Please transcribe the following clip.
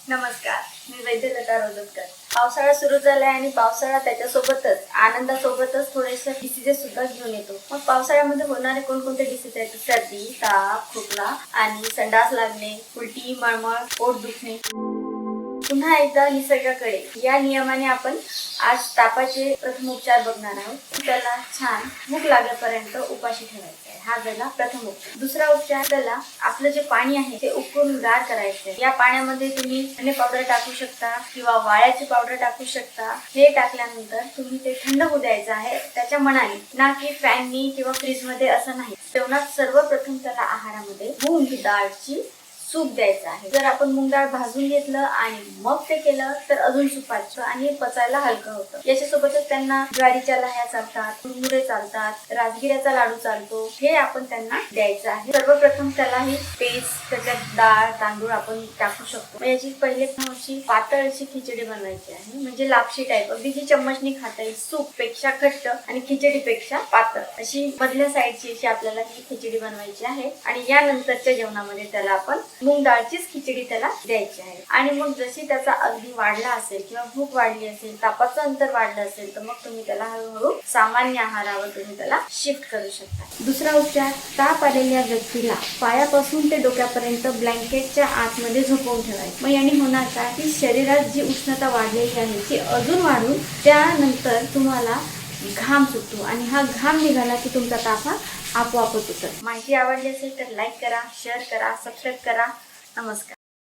नमस्कार, मी वैद्यलता रोजतकर। पावसाळा सुरू झालाय आणि पावसाळा त्याच्यासोबतच आनंदासोबतच थोडेसे डिसीजेस सुद्धा घेऊन येतो। मग पावसाळ्यामध्ये होणारे कोणकोणते डिसीज आहेत? सर्दी, ताप, खोकला आणि संडास लागणे, उलटी, मळमळ, पोट दुखणे। पुन्हा एकदा निसर्गाकडे या नियमाने आपण आज तापाचे प्रथम उपचार बघणार आहोत। त्याला छान भूक लागेपर्यंत उपाशी ठेवायचे आहे, हा झाला प्रथम उपचार। दुसरा उपचार, त्याला आपलं जे पाणी आहे ते उकळून गार करायचे। या पाण्यामध्ये तुम्ही धने पावडर टाकू शकता किंवा वाळ्याची पावडर टाकू शकता। हे टाकल्यानंतर तुम्ही ते थंड होऊ द्यायचं आहे त्याच्या मनाने, ना की फॅननी किंवा फ्रीज मध्ये असं नाही। जेवणात सर्वप्रथम त्याला आहारामध्ये मूग डाळची सूप द्यायचं आहे। जर आपण मूग डाळ भाजून घेतलं आणि मग ते केलं तर अजून सुपाचं आणि पचायला हलकं होतं। याच्यासोबतच त्यांना ज्वारीच्या लाह्या चालतात, मुरमुरे चालतात, राजगिऱ्याचा लाडू चालतो, हे आपण त्यांना द्यायचं आहे। सर्वप्रथम त्याला ही पेस्ट, त्याच्यात डाळ तांदूळ आपण टाकू शकतो। याची पहिले अशी पातळ अशी खिचडी बनवायची आहे, म्हणजे लापशी टाईप, अगदी जी चम्मचनी खाता येईल। सूप पेक्षा घट्ट आणि खिचडीपेक्षा पातळ अशी मधल्या साईडची अशी आपल्याला ही खिचडी बनवायची आहे। आणि यानंतरच्या जेवणामध्ये त्याला आपण मूग डाळचीच खिचडी त्याला द्यायची आहे। आणि मग जशी त्याचा अगदी वाढला असेल किंवा भूक वाढली असेल, तापाचं अंतर वाढलं असेल, तर मग तुम्ही त्याला हळूहळू सामान्य आहारावर तुम्ही त्याला शिफ्ट करू शकता। दुसरा उपचार, ताप आलेल्या व्यक्तीला पायापासून ते डोक्यापर्यंत ब्लँकेटच्या आतमध्ये झोपवून ठेवायचं। मग याने होणार काय की शरीरात जी उष्णता वाढलेली आहे ती अजून वाढून त्यानंतर तुम्हाला घाम सुटतो आणि हा घाम निघाला की तुमचा ताप हा आपोआपच उतरतो। माहिती आवडली असेल तर लाईक करा, शेअर करा, सबस्क्राईब करा। नमस्कार।